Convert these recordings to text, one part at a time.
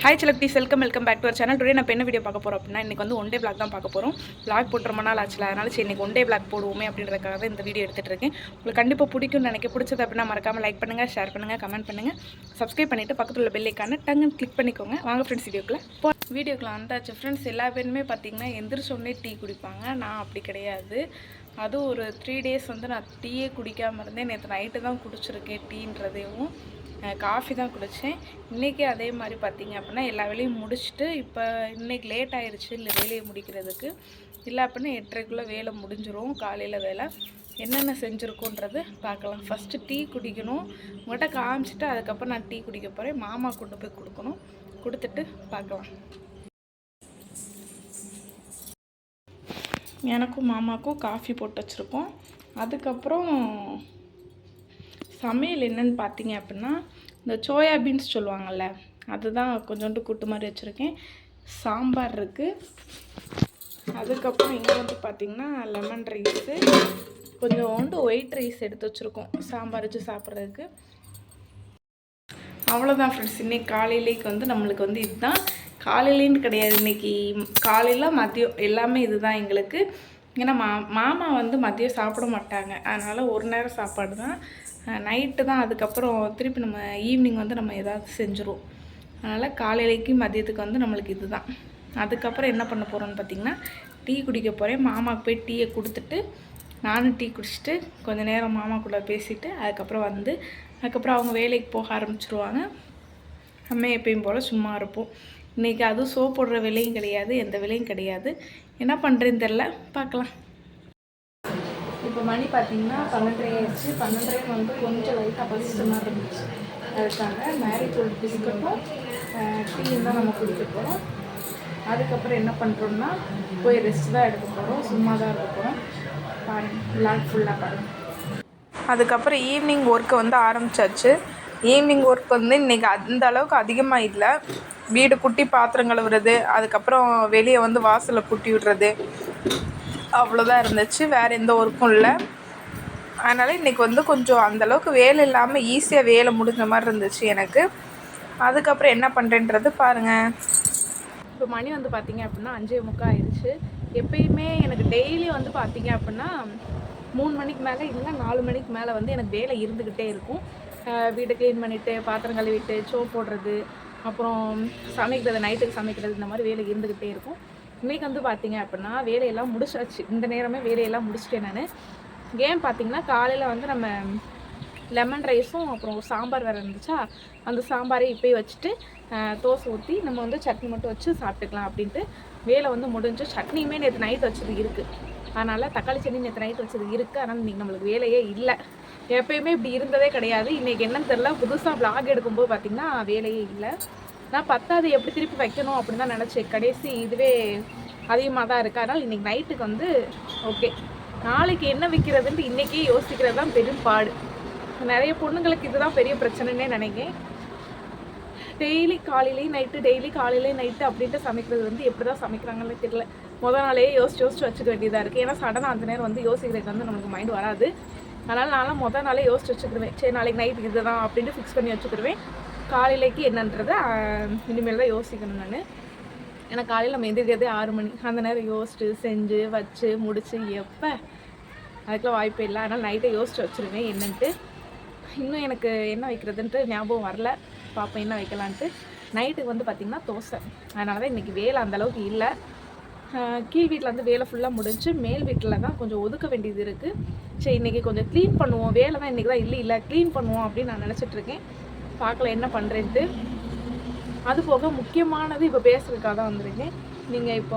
Hi செலக்டிஸ், welcome back to our channel. Today நான் என்ன வீடியோ பார்க்க போகிறோம் அப்படின்னா, இன்றைக்கி வந்து ஒன் டே பிளாக் தான் பார்க்க போகிறோம். பிளாக் போட்டு ரொம்ப நாள் ஆச்சுல, அதனால சரி இன்றைக்கி ஒன் டே பிளாக் போடுவோமே அப்படின்றதுக்காக இந்த வீடியோ எடுத்துகிட்டு இருக்கேன். உங்களுக்கு கண்டிப்பாக பிடிக்கும்னு நினைக்க பிடிச்சது அப்படின்னா மறக்காமல் லைக் பண்ணுங்கள், ஷேர் பண்ணுங்கள், கமெண்ட் பண்ணுங்கள், சப்ஸ்கிரைப் பண்ணிவிட்டு பக்கத்தில் உள்ள பெல் ஐக்கானை டங்குன்னு கிளிக் பண்ணிக்கோங்க. வாங்க ஃப்ரெண்ட்ஸ் வீடியோக்குள்ள வந்தாச்சு. ஃப்ரெண்ட்ஸ் எல்லா பேருமே பார்த்திங்கன்னா எந்திரிச்சோடனே டீ குடிப்பாங்க. நான் அப்படி கிடையாது. அதுவும் ஒரு 3 days வந்து நான் டீயே குடிக்காமல் இருந்தேன். நேற்று நைட்டு தான் குடிச்சிருக்கேன் டீன்றதையும். காஃபி தான் குடித்தேன். இன்றைக்கி அதே மாதிரி பார்த்திங்க அப்படின்னா எல்லா வேலையும் முடிச்சுட்டு இப்போ இன்றைக்கி லேட் ஆகிடுச்சு இல்லை வேலையை முடிக்கிறதுக்கு. இல்லை அப்படின்னா 8:30க்குள்ளே வேலை முடிஞ்சிடும். காலையில் வேலை என்னென்ன செஞ்சுருக்கோன்றது பார்க்கலாம். ஃபஸ்ட்டு டீ குடிக்கணும். உங்கள்கிட்ட காமிச்சிட்டு அதுக்கப்புறம் நான் டீ குடிக்க போகிறேன். மாமா கொண்டு போய் கொடுக்கணும். கொடுத்துட்டு பார்க்கலாம். எனக்கும் மாமாவுக்கும் காஃபி போட்டு வச்சுருக்கோம். அதுக்கப்புறம் சமையல் என்னென்னு பார்த்தீங்க அப்படின்னா, இந்த சோயா பீன்ஸ் சொல்லுவாங்கள்ல, அதுதான் கொஞ்சோண்டு கூட்டு மாதிரி வச்சுருக்கேன். சாம்பார் இருக்குது. அதுக்கப்புறம் இங்கே வந்து பார்த்திங்கன்னா லெமன் ரைஸு, கொஞ்சோண்டு ஒயிட் ரைஸ் எடுத்து வச்சுருக்கோம் சாம்பார் வச்சு சாப்பிட்றதுக்கு. அவ்வளோதான் ஃப்ரெண்ட்ஸ். இன்றைக்கி காலையிலேக்கு வந்து நம்மளுக்கு வந்து இதுதான். காலையிலேன்னு கிடையாது, இன்றைக்கி காலையில் மதியம் எல்லாமே இதுதான் எங்களுக்கு. ஏன்னா மாமா வந்து மதியம் சாப்பிட மாட்டாங்க, அதனால் ஒரு நேரம் சாப்பாடு தான், நைட்டு தான். அதுக்கப்புறம் திருப்பி நம்ம ஈவினிங் வந்து நம்ம ஏதாவது செஞ்சுருவோம். அதனால் காலையிலேக்கு மதியத்துக்கு வந்து நம்மளுக்கு இது தான். அதுக்கப்புறம் என்ன பண்ண போகிறோன்னு பார்த்திங்கன்னா, டீ குடிக்க போகிறேன். மாமாவுக்கு போய் டீயை கொடுத்துட்டு நானும் டீ குடிச்சிட்டு கொஞ்சம் நேரம் மாமா கூட பேசிவிட்டு அதுக்கப்புறம் அவங்க வேலைக்கு போக ஆரம்பிச்சிருவாங்க. நம்ம எப்பயும் போல் சும்மா இருப்போம். இன்றைக்கி அதுவும் சோப் போடுற வேலையும் கிடையாது, எந்த வேலையும் கிடையாது. என்ன பண்ணுறேன்னு தெரில, பார்க்கலாம். இப்போ மணி பார்த்திங்கன்னா 12:30 ஆயிடுச்சு. 12:30 வந்து கொஞ்சம் லைட்டாக பசிச்ச மாதிரி இருந்துச்சு. அதுக்காக மேரிகோல்டு பிஸ்கட்டும் டீயும் தான் நம்ம குடிக்க போகிறோம். அதுக்கப்புறம் என்ன பண்ணுறோம்னா போய் ரெஸ்ட் தான் எடுக்க போகிறோம், சும்மா தான் இருக்க போகிறோம். பாருங்கள், விளாட் ஃபுல்லாக பாருங்கள். அதுக்கப்புறம் ஈவினிங் ஒர்க்கை வந்து ஆரம்பித்தாச்சு. ஈவினிங் ஒர்க் வந்து இன்றைக்கி அந்த அளவுக்கு அதிகமாக இல்லை. வீடு குட்டி பாத்திரம் கழுவுறது, அதுக்கப்புறம் வெளியே வந்து வாசலை குட்டி விடுறது, அவ்வளோதான் இருந்துச்சு. வேறு எந்த ஒர்க்கும் இல்லை. அதனால் இன்றைக்கி வந்து கொஞ்சம் அந்தளவுக்கு வேலை இல்லாமல் ஈஸியாக வேலை முடிஞ்ச மாதிரி இருந்துச்சு எனக்கு. அதுக்கப்புறம் என்ன பண்ணுறேன்றது பாருங்கள். இப்போ மணி வந்து பார்த்திங்க அப்படின்னா 5:45 ஆயிடுச்சு. எப்பயுமே எனக்கு டெய்லி வந்து பார்த்திங்க அப்படின்னா 3 மணிக்கு மேலே இல்லை 4 மணிக்கு மேலே வந்து எனக்கு வேலை இருந்துக்கிட்டே இருக்கும். வீட்டை க்ளீன் பண்ணிவிட்டு, பாத்திரம் கழுவிட்டு, சோப் போடுறது, அப்புறம் சமைக்கிறது, நைட்டுக்கு சமைக்கிறது, இந்த மாதிரி வேலை இருந்துக்கிட்டே இருக்கும். இன்றைக்கி வந்து பார்த்திங்க அப்படின்னா வேலையெல்லாம் முடிச்சாச்சு. இந்த நேரமே வேலையெல்லாம் முடிச்சிட்டேன் நான். ஏன் பார்த்திங்கன்னா காலையில் வந்து நம்ம லெமன் ரைஸும் அப்புறம் சாம்பார் வேறு இருந்துச்சா, அந்த சாம்பாரை இப்போயே வச்சுட்டு தோசை ஊற்றி நம்ம வந்து சட்னி மட்டும் வச்சு சாப்பிட்டுக்கலாம் அப்படின்ட்டு வேலை வந்து முடிஞ்சு. சட்னியுமே நேற்று நைட் வச்சது இருக்குது, அதனால் தக்காளி சட்னி நேற்று நைட் வச்சது இருக்குது. ஆனால் இன்றைக்கி நம்மளுக்கு வேலையே இல்லை. எப்போயுமே இப்படி இருந்ததே கிடையாது. இன்றைக்கி என்னன்னு தெரில, புதுசாக விளாக் எடுக்கும்போது பார்த்திங்கன்னா வேலையே இல்லை. நான் 10வது எப்படி திருப்பி வைக்கணும் அப்படின்னு தான் நினச்சேன். கடைசி இதுவே அதிகமாக தான் இருக்குது. அதனால் இன்றைக்கி நைட்டுக்கு வந்து ஓகே, நாளைக்கு என்ன வைக்கிறதுன்ட்டு இன்றைக்கே யோசிக்கிறது தான் பெரும் பாடு. நிறைய பொண்ணுங்களுக்கு இதுதான் பெரிய பிரச்சனைன்னே நினைக்கிறேன். டெய்லி காலையிலேயும் நைட்டு, டெய்லி காலையிலேயும் நைட்டு அப்படின்ட்டு சமைக்கிறது வந்து எப்படி தான் சமைக்கிறாங்கன்னு தெரியல. முதல் நாளே யோசிச்சு வச்சுக்க வேண்டியதாக இருக்குது. ஏன்னா சடனாக அந்த நேரம் வந்து யோசிக்கிறதுக்கு வந்து நமக்கு மைண்ட் வராது. அதனால் நான்லாம் முதல் நாளே யோசிச்சு வச்சுக்கிடுவேன். சரி நாளைக்கு நைட்டுக்கு இது தான் அப்படின்ட்டு ஃபிக்ஸ் பண்ணி வச்சுக்கிடுவேன். காலையிலேக்கு என்னன்றதை இனிமேல் தான் யோசிக்கணும் நான். ஏன்னா காலையில் நம்ம எந்திரிக்கிறதே 6 மணி. அந்த நேரம் யோசிச்சு செஞ்சு வச்சு முடிச்சு எப்போ அதுக்கெலாம் வாய்ப்பே இல்லை. அதனால் நைட்டே யோசிச்சு வச்சுருவேன் என்னன்ட்டு. இன்னும் எனக்கு என்ன வைக்கிறதுன்ட்டு ஞாபகம் வரல. பார்ப்பேன் என்ன வைக்கலான்ட்டு. நைட்டுக்கு வந்து பார்த்திங்கன்னா தோசை. அதனால தான் இன்றைக்கி வேலை அந்தளவுக்கு இல்லை. கீழ் வீட்டில் வந்து வேலை ஃபுல்லாக முடிஞ்சு, மேல் வீட்டில் தான் கொஞ்சம் ஒதுக்க வேண்டியது இருக்குது. சரி இன்றைக்கி கொஞ்சம் க்ளீன் பண்ணுவோம், வேலை தான் இன்றைக்கி தான் இல்லை க்ளீன் பண்ணுவோம் அப்படின்னு நான் நினச்சிட்ருக்கேன். பார்க்கலாம் என்ன பண்ணுறேன்ட்டு. அது போக முக்கியமானது இப்போ பேசுறதுக்காக தான் வந்திருக்கேன். நீங்கள் இப்போ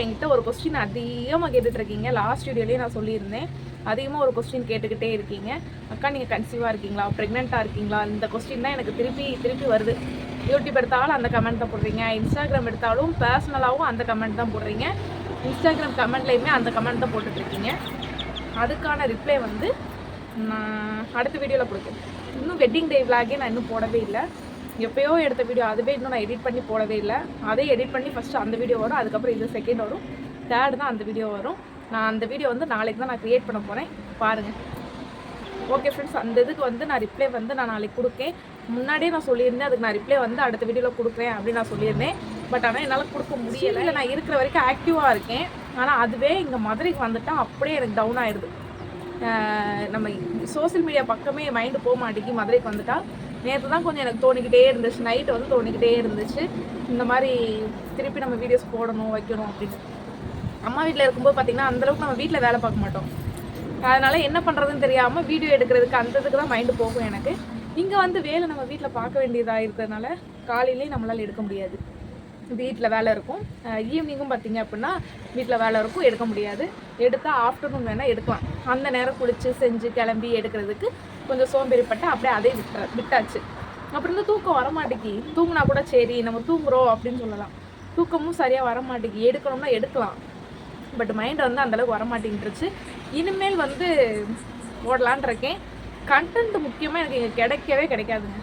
என்கிட்ட ஒரு கொஸ்டின் அதிகமாக கேட்டுட்ருக்கீங்க. லாஸ்ட் வீடியோலேயே நான் சொல்லியிருந்தேன். அதிகமாக ஒரு கொஸ்டின் கேட்டுக்கிட்டே இருக்கீங்க. அக்கா நீங்கள் கன்சீவாக இருக்கீங்களா, ப்ரெக்னெண்ட்டாக இருக்கீங்களா, இந்த கொஸ்டின் தான் எனக்கு திருப்பி வருது. யூடியூப் எடுத்தாலும் அந்த கமெண்ட் தான் போடுறீங்க, இன்ஸ்டாகிராம் எடுத்தாலும் பர்சனலாகவும் அந்த கமெண்ட் தான் போடுறீங்க, இன்ஸ்டாகிராம் கமெண்ட்லேயுமே அந்த கமெண்ட் தான் போட்டுட்ருக்கீங்க. அதுக்கான ரிப்ளை வந்து நான் அடுத்த வீடியோவில் கொடுக்குறேன். இன்னும் வெட்டிங் டே விளாகே நான் இன்னும் போடவே இல்லை. எப்போயோ எடுத்த வீடியோ அதுவே இன்னும் நான் எடிட் பண்ணி போடவே இல்லை. அதே எடிட் பண்ணி ஃபஸ்ட்டு அந்த வீடியோ வரும், அதுக்கப்புறம் இது செகண்ட் வரும், தேர்டு தான் அந்த வீடியோ வரும். நான் அந்த வீடியோ வந்து நாளைக்கு தான் நான் க்ரியேட் பண்ண போகிறேன். பாருங்கள். ஓகே ஃப்ரெண்ட்ஸ், அந்த இதுக்கு வந்து நான் ரிப்ளை வந்து நான் நாளைக்கு கொடுக்கேன். முன்னாடியே நான் சொல்லியிருந்தேன் அதுக்கு நான் ரிப்ளை வந்து அடுத்த வீடியோவில் கொடுக்குறேன் அப்படின்னு நான் சொல்லியிருந்தேன். பட் ஆனால் என்னால் கொடுக்க முடியலை. இல்லை, நான் இருக்கிற வரைக்கும் ஆக்டிவாக இருக்கேன். ஆனால் அதுவே இங்கே மதுரைக்கு வந்துட்டால் அப்படியே எனக்கு டவுன் ஆகிடுது. நம்ம சோசியல் மீடியா பக்கமே மைண்டு போக மாட்டேங்கி மதுரைக்கு வந்துட்டா. நேற்று தான் கொஞ்சம் எனக்கு தோணிக்கிட்டே இருந்துச்சு, நைட்டு வந்து தோணிக்கிட்டே இருந்துச்சு இந்த மாதிரி திருப்பி நம்ம வீடியோஸ் போடணும் வைக்கணும் அப்படின்னு. அம்மா வீட்டில் இருக்கும்போது பார்த்திங்கன்னா அந்தளவுக்கு நம்ம வீட்டில் வேலை பார்க்க மாட்டோம். அதனால் என்ன பண்ணுறதுன்னு தெரியாமல் வீடியோ எடுக்கிறதுக்கு அந்த இதுக்கு தான் மைண்டு போகும் எனக்கு. இங்கே வந்து வேலை நம்ம வீட்டில் பார்க்க வேண்டியதாக இருக்கிறதுனால காலையிலேயே நம்மளால் எடுக்க முடியாது. வீட்டில் வேலை இருக்கும், ஈவினிங்கும் பார்த்திங்க அப்படின்னா வீட்டில் வேலை இருக்கும், எடுக்க முடியாது. எடுத்தால் ஆஃப்டர்நூன் வேணால் எடுக்கலாம். அந்த நேரம் குளித்து செஞ்சு கிளம்பி எடுக்கிறதுக்கு கொஞ்சம் சோம்பேறிப்பட்டு அப்படியே அதே விட்டாச்சு. அப்புறம் வந்து தூக்கம் வரமாட்டேங்கி. தூங்கினா கூட சரி நம்ம தூங்குறோம் அப்படின்னு சொல்லலாம். தூக்கமும் சரியாக வரமாட்டேங்கி. எடுக்கணும்னா எடுக்கலாம், பட் மைண்ட் வந்து அந்தளவுக்கு வரமாட்டேங்கிட்டுருச்சு. இனிமேல் வந்து ஓடலான் இருக்கேன். கண்டென்ட் முக்கியமாக எனக்கு இங்கே கிடைக்காதுங்க.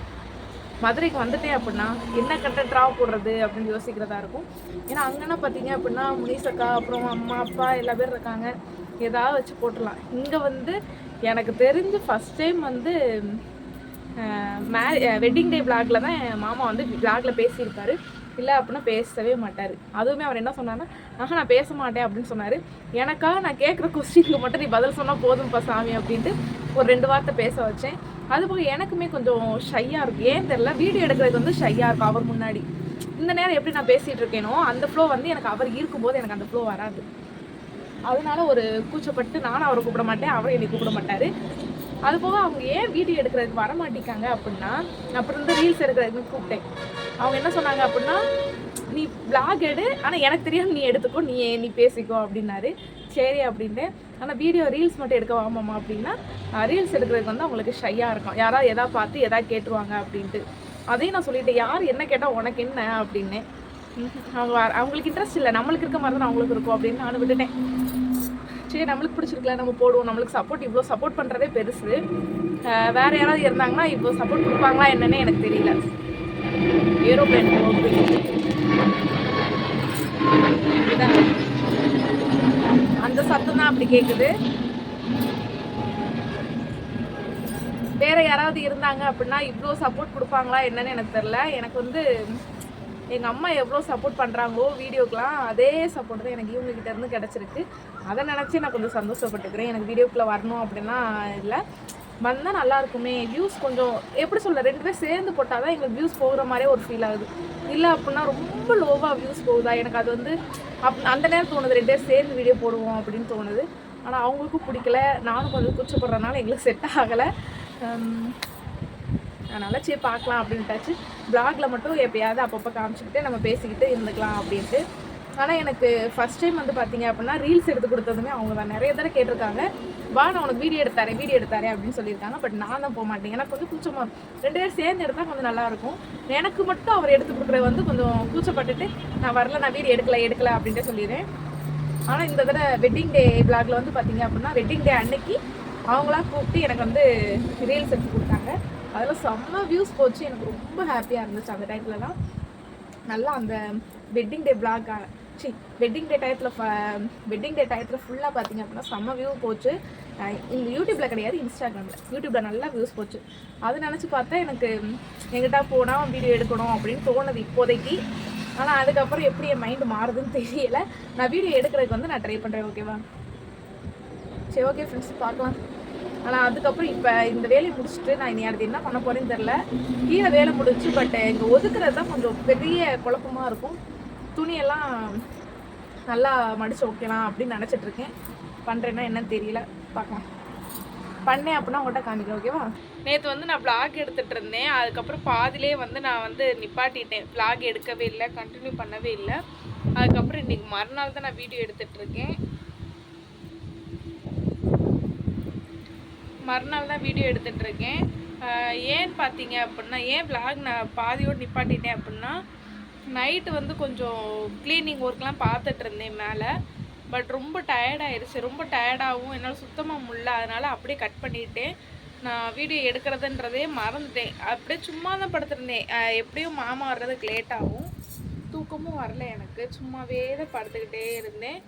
மதுரைக்கு வந்துட்டேன் அப்படின்னா என்ன கண்டென்ட்டாக போடுறது அப்படின்னு யோசிக்கிறதா இருக்கும். ஏன்னா அங்கன்னா பார்த்தீங்க அப்படின்னா முனிசக்கா அப்புறம் அம்மா அப்பா எல்லா பேர் இருக்காங்க, ஏதாவது வச்சு போட்டுடலாம். இங்கே வந்து எனக்கு தெரிஞ்சு ஃபஸ்ட் டைம் வந்து வெட்டிங் டே விளாகில் தான் என் மாமா வந்து விளாகில் பேசியிருப்பார். இல்லை அப்படின்னா பேசவே மாட்டார். அதுவுமே அவர் என்ன சொன்னார்னா, நான் பேச மாட்டேன் அப்படின்னு சொன்னார். எனக்காக நான் கேட்குற கொஸ்டினுக்கு மட்டும் நீ பதில் சொன்னால் போதும்ப்பா சாமி அப்படின்ட்டு ஒரு 2 வார்த்தை பேச வச்சேன். அதுபோக எனக்குமே கொஞ்சம் ஷையாக இருக்கும், ஏன் தெரில. வீடியோ எடுக்கிறதுக்கு வந்து ஷையாக இருக்கும் அவர் முன்னாடி. இந்த நேரம் எப்படி நான் பேசிகிட்டு இருக்கேனோ அந்த ஃப்ளோ வந்து எனக்கு அவர் இருக்கும்போது எனக்கு அந்த ஃப்ளோ வராது. அதனால ஒரு கூச்சப்பட்டு நானும் அவரை கூப்பிட மாட்டேன், அவரை என்னை கூப்பிட மாட்டார். அதுபோக அவங்க ஏன் வீடியோ எடுக்கிறதுக்கு வர மாட்டேங்காங்க அப்படின்னா, அப்புறம் வந்து ரீல்ஸ் எடுக்கிறதுக்கு கூப்பிட்டேன். அவங்க என்ன சொன்னாங்க அப்படின்னா, நீ விளாக் எடு, ஆனால் எனக்கு தெரியாமல் நீ எடுத்துக்கோ, நீ பேசிக்கோ அப்படின்னாரு. சரி அப்படின்ட்டு. ஆனால் வீடியோ ரீல்ஸ் மட்டும் எடுக்க வாமாம்மா அப்படின்னா, ரீல்ஸ் எடுக்கிறதுக்கு வந்து அவங்களுக்கு ஷையாக இருக்கும். யாராவது எதாவது பார்த்து எதாவது கேட்டுருவாங்க அப்படின்ட்டு. அதையும் நான் சொல்லிட்டேன், யார் என்ன கேட்டால் உனக்கு என்ன அப்படின்னு. அவங்களுக்கு இன்ட்ரெஸ்ட் இல்லை, நம்மளுக்கு இருக்க மாதிரி தான் அவங்களுக்கு இருக்கும் அப்படின்னு நான் விட்டுட்டேன். சரி, நம்மளுக்கு பிடிச்சிருக்கல நம்ம போடுவோம். நம்மளுக்கு இவ்வளோ சப்போர்ட் பண்ணுறதே பெருசு. வேறு யாராவது இருந்தாங்கன்னா இவ்வளோ சப்போர்ட் கொடுப்பாங்களா என்னன்னே எனக்கு தெரியல. ஏரோப்ளேன் அந்த சத்தம் தான் அப்படி கேட்குது. வேறு யாராவது இருந்தாங்க அப்படின்னா இவ்வளோ சப்போர்ட் கொடுப்பாங்களா என்னன்னு எனக்கு தெரில. எனக்கு வந்து எங்கள் அம்மா எவ்வளோ சப்போர்ட் பண்ணுறாங்களோ வீடியோக்கெலாம், அதே சப்போர்ட் தான் எனக்கு இவங்ககிட்ட இருந்து கிடச்சிருக்கு. அதை நினச்சி நான் கொஞ்சம் சந்தோஷப்பட்டுக்கிறேன். எனக்கு வீடியோக்குள்ளே வரணும் அப்படின்னா இல்லை, வந்தால் நல்லாயிருக்குமே. வியூஸ் கொஞ்சம் எப்படி சொல்ல, 2 பேர் சேர்ந்து போட்டால் தான் எங்களுக்கு வியூஸ் போகிற மாதிரியே ஒரு ஃபீல் ஆகுது. இல்லை அப்படின்னா ரொம்ப லோவாக வியூஸ் போகுதா, எனக்கு அது வந்து அந்த நேரம் தோணுது 2 பேர் சேர்ந்து வீடியோ போடுவோம் அப்படின்னு தோணுது. ஆனால் அவங்களுக்கும் பிடிக்கல, நானும் கொஞ்சம் கூச்சப்படுறதுனால எங்களுக்கு செட் ஆகலை. அதனால் சரி பார்க்கலாம் அப்படின்ட்டாச்சு. ப்ளாகில் மட்டும் எப்போயாவது அப்பப்போ காமிச்சிக்கிட்டு நம்ம பேசிக்கிட்டு இருந்துக்கலாம் அப்படின்ட்டு. ஆனால் எனக்கு ஃபஸ்ட் டைம் வந்து பார்த்தீங்க அப்படின்னா ரீல்ஸ் எடுத்து கொடுத்ததுமே அவங்க தான். நிறைய தடவை கேட்டிருக்காங்க, வா நான் உனக்கு வீடியோ எடுத்தாரேன் அப்படின்னு சொல்லியிருக்காங்க. பட் நான் தான் போக மாட்டேன், எனக்கு கொஞ்சம் கூச்சமாக 2 பேர் சேர்ந்து எடுத்தால் கொஞ்சம் நல்லாயிருக்கும். எனக்கு மட்டும் அவர் எடுத்து கொடுக்குறது வந்து கொஞ்சம் கூச்சப்பட்டுட்டு நான் வரல, நான் வீடியோ எடுக்கலை அப்படின்ட்டு சொல்லிடுறேன். ஆனால் இந்த தடவை வெட்டிங் டே ப்ளாகில் வந்து பார்த்தீங்க அப்படின்னா வெட்டிங் டே அன்னைக்கு அவங்களாம் கூப்பிட்டு எனக்கு வந்து ரீல்ஸ் எடுத்து கொடுத்தாங்க. அதில் செம்ம வியூஸ் போச்சு. எனக்கு ரொம்ப ஹாப்பியாக இருந்துச்சு அந்த டைத்துலலாம். நல்லா அந்த wedding day blog wedding day டயத்தில் ஃபுல்லாக பார்த்திங்க அப்படின்னா செம்ம வியூ போச்சு. இந்த யூடியூப்பில் கிடையாது, யூடியூப்பில் நல்லா வியூஸ் போச்சு. அது நினச்சி பார்த்தா எனக்கு எங்கிட்ட போனால் வீடியோ எடுக்கணும் அப்படின்னு தோணுது இப்போதைக்கு. ஆனால் அதுக்கப்புறம் எப்படி என் மைண்டு மாறுதுன்னு தெரியலை. நான் வீடியோ எடுக்கிறதுக்கு வந்து நான் ட்ரை பண்ணுறேன். ஓகேவா? சரி, ஓகே ஃப்ரெண்ட்ஸ், பார்க்கலாம். ஆனால் அதுக்கப்புறம் இப்போ இந்த வேலையை முடிச்சுட்டு நான் இனி அடுத்து என்ன பண்ண போகிறேன்னு தெரில. கீழே வேலை முடிச்சு, பட் இங்கே ஒதுக்குறது தான் கொஞ்சம் பெரிய குழப்பமாக இருக்கும். துணியெல்லாம் நல்லா மடித்து வைக்கலாம் அப்படின்னு நினச்சிட்ருக்கேன். பண்ணுறேன்னா என்னன்னு தெரியல, பார்க்கலாம். பண்ணேன் அப்படின்னா உங்கள்கிட்ட காமிக்கிறேன். ஓகேவா? நேற்று வந்து நான் வ்ளாக் எடுத்துகிட்டு இருந்தேன். அதுக்கப்புறம் பாதிலே வந்து நான் வந்து நிப்பாட்டிட்டேன். வ்ளாக் எடுக்கவே இல்லை, கண்டினியூ பண்ணவே இல்லை. அதுக்கப்புறம் இன்றைக்கி மறுநாள் தான் நான் வீடியோ எடுத்துகிட்ருக்கேன். ஏன்னு பார்த்தீங்க அப்படின்னா, ஏன் வ்ளாக் நான் பாதியோடு நிப்பாட்டிட்டேன் அப்படின்னா, நைட்டு வந்து கொஞ்சம் க்ளீனிங் ஒர்க்லாம் பார்த்துட்டு இருந்தேன் மேலே. பட் ரொம்ப டயர்டாகிடுச்சு. ரொம்ப டயர்டாகவும் என்னால் சுத்தமாக முடியல. அதனால் அப்படியே கட் பண்ணிவிட்டேன். நான் வீடியோ எடுக்கிறதுன்றதே மறந்துட்டேன். அப்படியே சும்மா தான் படுத்துருந்தேன். எப்படியும் மாமா வர்றதுக்கு லேட் ஆகும். தூக்கமும் வரல எனக்கு, சும்மாவே தான் படுத்துக்கிட்டே இருந்தேன்.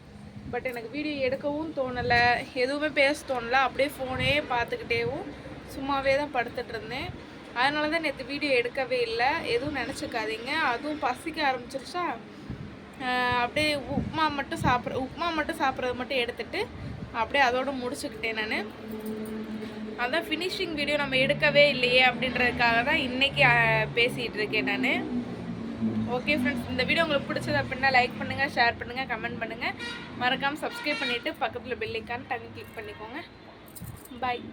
பட் எனக்கு வீடியோ எடுக்கவும் தோணலை, எதுவுமே பேச தோணலை. அப்படியே ஃபோனே பார்த்துக்கிட்டேவும் சும்மாவே தான் படுத்துட்டு இருந்தேன். அதனால தான் நேற்று வீடியோ எடுக்கவே இல்லை. எதுவும் நினச்சிக்காதீங்க. அதுவும் பசிக்க ஆரம்பிச்சிருச்சா, அப்படியே உப்புமா மட்டும் சாப்பிட்றது மட்டும் எடுத்துகிட்டு அப்படியே அதோடு முடிச்சுக்கிட்டேன் நான். அதான் ஃபினிஷிங் வீடியோ நம்ம எடுக்கவே இல்லையே அப்படின்றதுக்காக தான் இன்றைக்கி பேசிகிட்டு இருக்கேன் நான். ஓகே ஃப்ரெண்ட்ஸ், இந்த வீடியோ உங்களுக்கு பிடிச்சது அப்படின்னா லைக் பண்ணுங்கள், ஷேர் பண்ணுங்கள், கமெண்ட் பண்ணுங்கள். மறக்காமல் சப்ஸ்கிரைப் பண்ணிவிட்டு பக்கத்தில் பெல் ஐக்கான் டங்கு கிளிக் பண்ணிக்கோங்க. பாய்.